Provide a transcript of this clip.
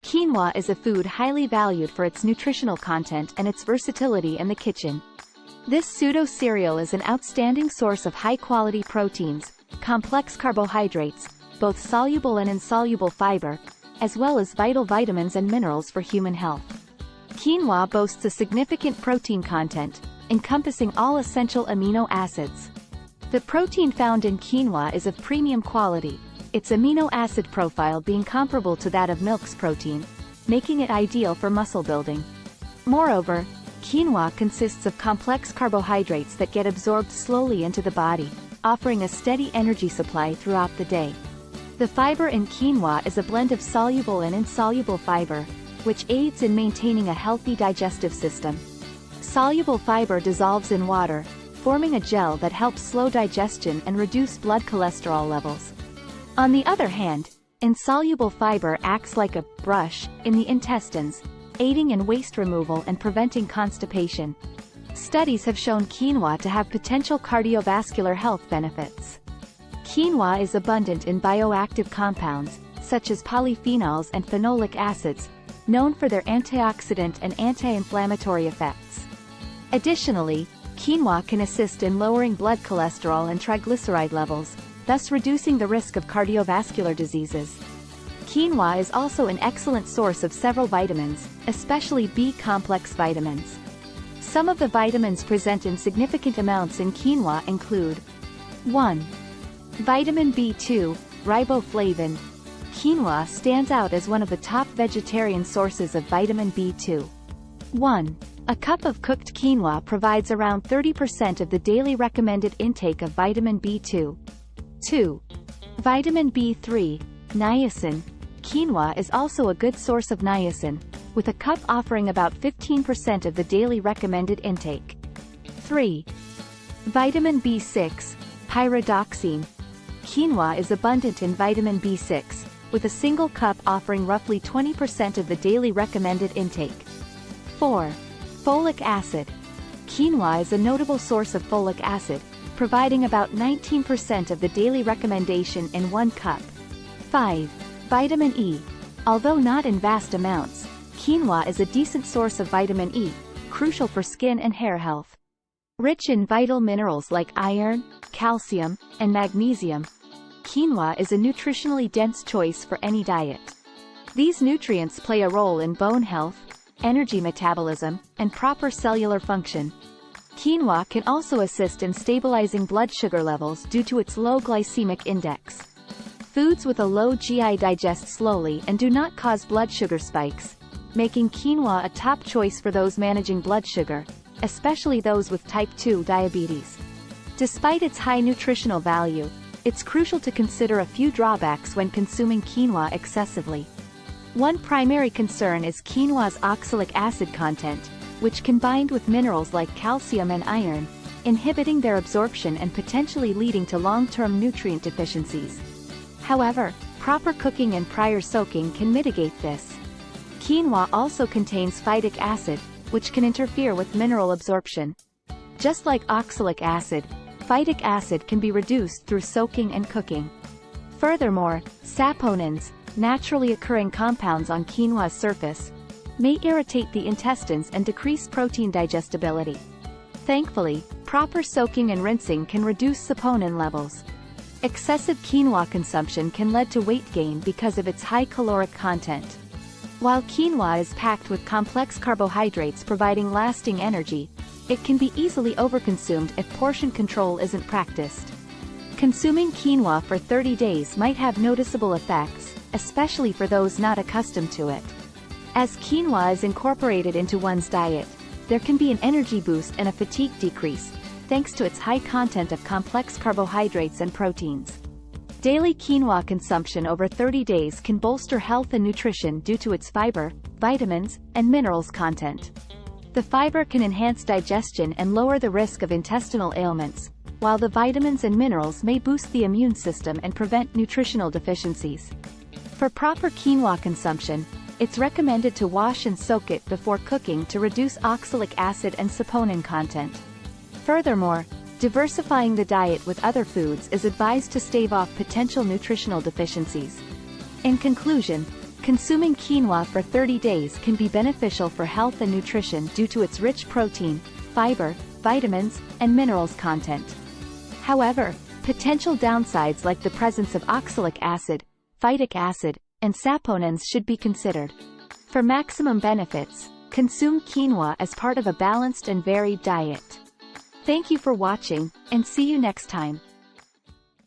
Quinoa is a food highly valued for its nutritional content and its versatility in the kitchen. This pseudo-cereal is an outstanding source of high-quality proteins, complex carbohydrates, both soluble and insoluble fiber, as well as vital vitamins and minerals for human health. Quinoa boasts a significant protein content, encompassing all essential amino acids. The protein found in quinoa is of premium quality, its amino acid profile being comparable to that of milk's protein, making it ideal for muscle building. Moreover, quinoa consists of complex carbohydrates that get absorbed slowly into the body, offering a steady energy supply throughout the day. The fiber in quinoa is a blend of soluble and insoluble fiber, which aids in maintaining a healthy digestive system. Soluble fiber dissolves in water, forming a gel that helps slow digestion and reduce blood cholesterol levels. On the other hand, insoluble fiber acts like a brush in the intestines, aiding in waste removal and preventing constipation. Studies have shown quinoa to have potential cardiovascular health benefits. Quinoa is abundant in bioactive compounds, such as polyphenols and phenolic acids, known for their antioxidant and anti-inflammatory effects. Additionally, quinoa can assist in lowering blood cholesterol and triglyceride levels, thus reducing the risk of cardiovascular diseases. Quinoa is also an excellent source of several vitamins, especially B-complex vitamins. Some of the vitamins present in significant amounts in quinoa include 1. Vitamin B2, riboflavin. Quinoa stands out as one of the top vegetarian sources of vitamin B2. 1. A cup of cooked quinoa provides around 30% of the daily recommended intake of vitamin B2. 2. Vitamin B3, niacin. Quinoa is also a good source of niacin, with a cup offering about 15% of the daily recommended intake. 3. Vitamin B6, pyridoxine. Quinoa is abundant in vitamin B6, with a single cup offering roughly 20% of the daily recommended intake. 4. Folic acid. Quinoa is a notable source of folic acid, providing about 19% of the daily recommendation in one cup. 5. Vitamin E. Although not in vast amounts, quinoa is a decent source of vitamin E, crucial for skin and hair health. Rich in vital minerals like iron, calcium, and magnesium, quinoa is a nutritionally dense choice for any diet. These nutrients play a role in bone health, energy metabolism, and proper cellular function. Quinoa can also assist in stabilizing blood sugar levels due to its low glycemic index. Foods with a low GI digest slowly and do not cause blood sugar spikes, making quinoa a top choice for those managing blood sugar, especially those with type 2 diabetes. Despite its high nutritional value, it's crucial to consider a few drawbacks when consuming quinoa excessively. One primary concern is quinoa's oxalic acid content, which combined with minerals like calcium and iron, inhibiting their absorption and potentially leading to long-term nutrient deficiencies. However, proper cooking and prior soaking can mitigate this. Quinoa also contains phytic acid, which can interfere with mineral absorption. Just like oxalic acid, phytic acid can be reduced through soaking and cooking. Furthermore, saponins, naturally occurring compounds on quinoa's surface, may irritate the intestines and decrease protein digestibility. Thankfully, proper soaking and rinsing can reduce saponin levels. Excessive quinoa consumption can lead to weight gain because of its high caloric content. While quinoa is packed with complex carbohydrates providing lasting energy, it can be easily overconsumed if portion control isn't practiced. Consuming quinoa for 30 days might have noticeable effects, especially for those not accustomed to it. As quinoa is incorporated into one's diet, there can be an energy boost and a fatigue decrease, thanks to its high content of complex carbohydrates and proteins. Daily quinoa consumption over 30 days can bolster health and nutrition due to its fiber, vitamins, and minerals content. The fiber can enhance digestion and lower the risk of intestinal ailments, while the vitamins and minerals may boost the immune system and prevent nutritional deficiencies. For proper quinoa consumption, it's recommended to wash and soak it before cooking to reduce oxalic acid and saponin content. Furthermore, diversifying the diet with other foods is advised to stave off potential nutritional deficiencies. In conclusion, Consuming quinoa for 30 days can be beneficial for health and nutrition due to its rich protein, fiber, vitamins, and minerals content. However, potential downsides like the presence of oxalic acid, phytic acid, and saponins should be considered. For maximum benefits, consume quinoa as part of a balanced and varied diet. Thank you for watching, and see you next time.